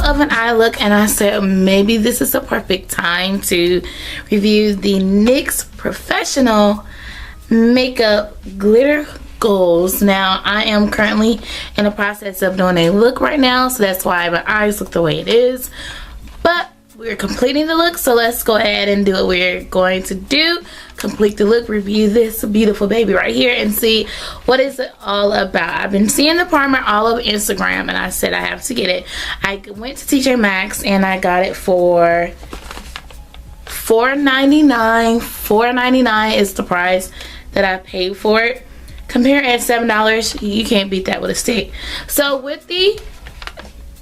of an eye look, and I said maybe this is a perfect time to review the NYX Professional Makeup Glitter Goals. Now, I am currently in the process of doing a look right now, so that's why my eyes look the way it is. But we're completing the look, so let's go ahead and do what we're going to do. Complete the look, review this beautiful baby right here, and see what is it all about. I've been seeing the primer all over Instagram, and I said I have to get it. I went to TJ Maxx and I got it for $4.99. $4.99 is the price that I paid for it. Compare at $7, you can't beat that with a stick. So with the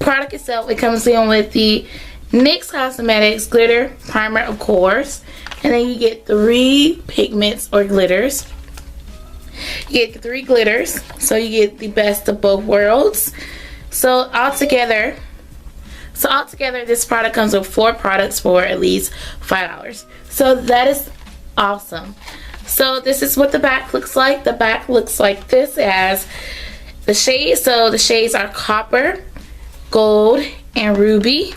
product itself, it comes in with the NYX Cosmetics Glitter Primer, of course. And then you get 3 pigments or glitters. You get 3 glitters, so you get the best of both worlds. So altogether, this product comes with 4 products for at least $5. So that is awesome. So this is what the back looks like. The back looks like this. It has the shades. So the shades are copper, gold, and ruby.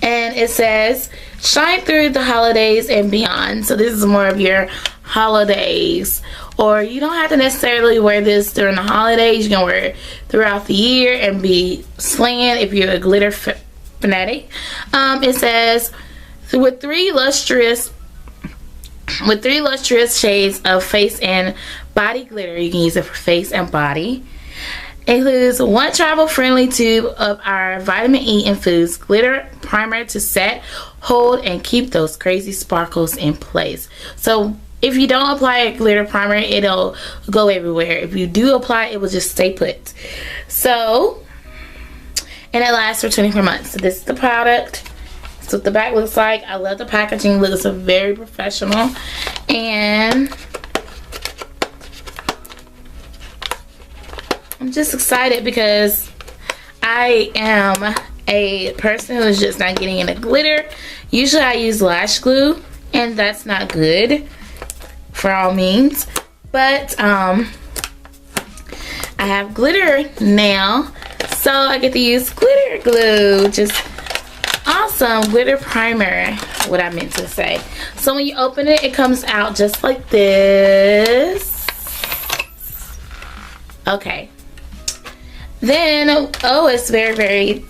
And it says, shine through the holidays and beyond. So this is more of your holidays. Or you don't have to necessarily wear this during the holidays. You can wear it throughout the year and be slaying if you're a glitter fanatic. It says, with three lustrous shades of face and body glitter. You can use it for face and body. Includes 1 travel-friendly tube of our vitamin E infused glitter primer to set, hold, and keep those crazy sparkles in place. So if you don't apply a glitter primer, it'll go everywhere. If you do apply it, it will just stay put. So, and it lasts for 24 months. So this is the product. That's what the back looks like. I love the packaging. It looks very professional. And I'm just excited because I am a person who's just not getting into glitter. Usually I use lash glue, and that's not good for all means. But I have glitter now, so I get to use glitter glue. Just awesome. Glitter primer, what I meant to say. So when you open it, it comes out just like this. Okay. Then, oh, it's very, very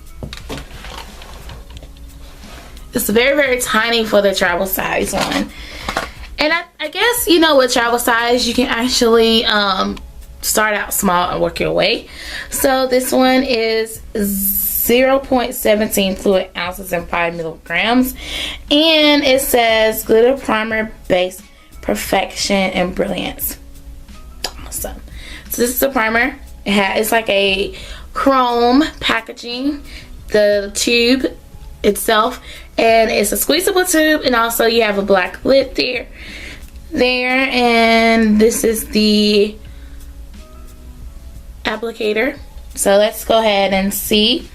tiny for the travel size one. And I guess, you know, with travel size, you can actually start out small and work your way. So this one is 0.17 fluid ounces and 5 milligrams. And it says glitter primer base perfection and brilliance. Awesome. So this is a primer. It's like a chrome packaging, the tube itself, and it's a squeezable tube, and also you have a black lid there, and this is the applicator. So let's go ahead and see.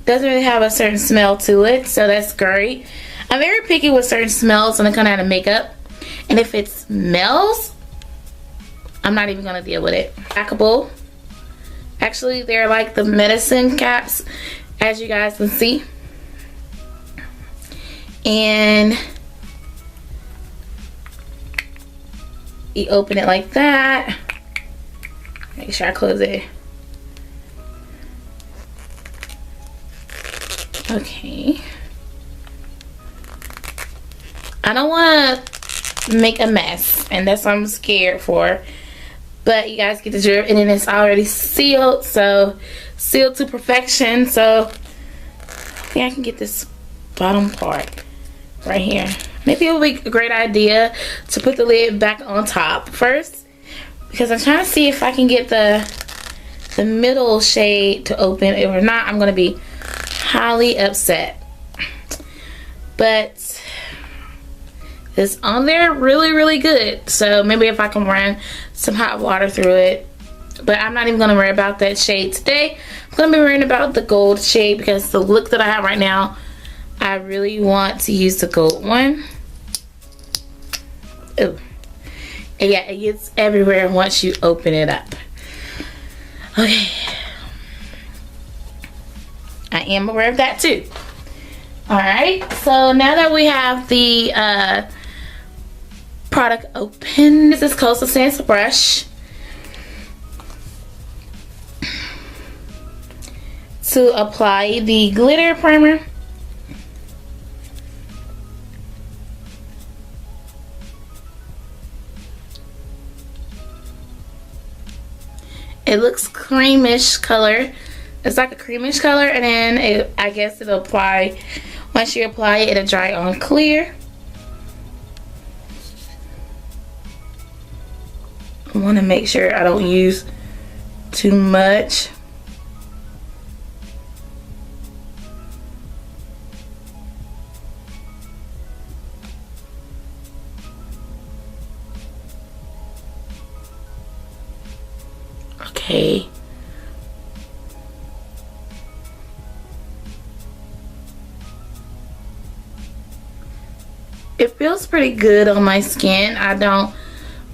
Doesn't really have a certain smell to it, so that's great. I'm very picky with certain smells when it comes out of makeup, and if it smells, I'm not even gonna deal with it. Packable. Actually, they're like the medicine caps, as you guys can see. And you open it like that. Make sure I close it. Okay. I don't want to make a mess, and that's what I'm scared for. But you guys get the drip, and then it's already sealed, so sealed to perfection. So I think I can get this bottom part right here. Maybe it would be a great idea to put the lid back on top first, because I'm trying to see if I can get the middle shade to open. If not, I'm going to be highly upset. But it's on there really good. So maybe if I can run some hot water through it. But I'm not even going to worry about that shade today. I'm going to be worrying about the gold shade, because the look that I have right now, I really want to use the gold one. Ooh. And yeah, it gets everywhere once you open it up. Okay. I I am aware of that too. Alright, so now that we have the product open, this is Coastal Sands brush to apply the glitter primer. It looks creamish color. It's like a creamish color, and then I guess it'll apply, once you apply it, it'll dry on clear. I want to make sure I don't use too much. Okay. It feels pretty good on my skin. I don't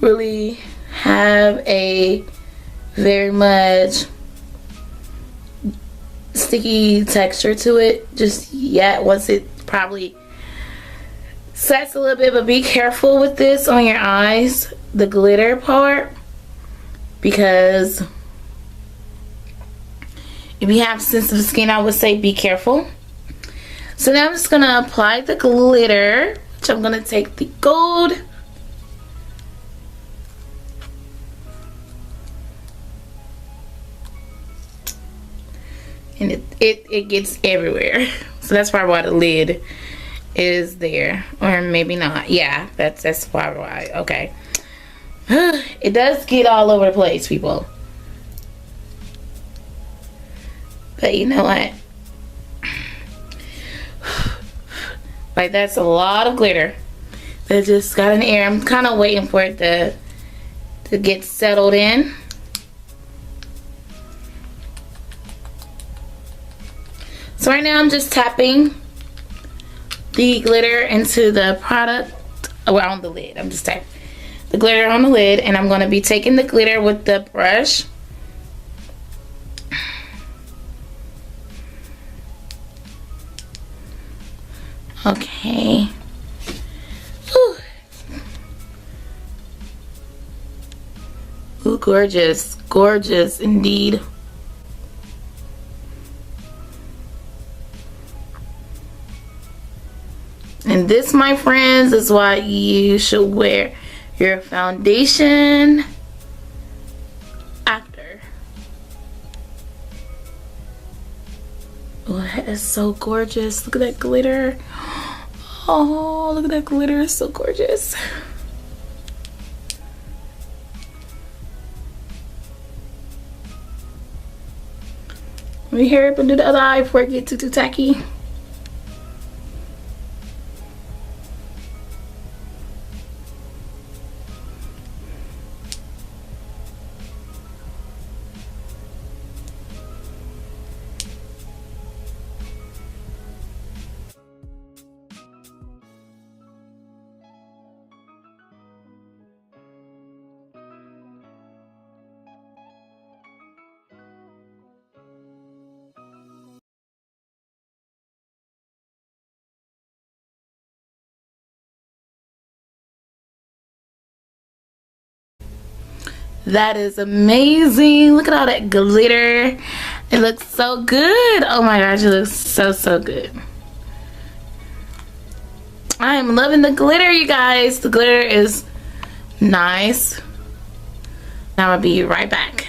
really have a very much sticky texture to it just yet. Once it probably sets a little bit, but be careful with this on your eyes, the glitter part, because if you have sensitive skin, I would say be careful. So now I'm just gonna apply the glitter, which I'm gonna take the gold and it gets everywhere. So that's probably why the lid is there, or maybe not. Yeah, that's probably why. Okay. It does get all over the place, people. But you know what? Like, that's a lot of glitter that just got in the air. I'm kind of waiting for it to get settled in. So right now I'm just tapping the glitter into the product around the lid. I'm just tapping the glitter on the lid, and I'm going to be taking the glitter with the brush. Okay. Ooh. Ooh, gorgeous. Gorgeous indeed. And this, my friends, is why you should wear your foundation after. Oh, that is so gorgeous. Look at that glitter. Oh, look at that glitter. It's so gorgeous. Let me hurry up and do the other eye before it gets too tacky. That is amazing. Look at all that glitter. It looks so good. Oh my gosh, it looks so good. I am loving the glitter, you guys. The glitter is nice. Now I'll be right back.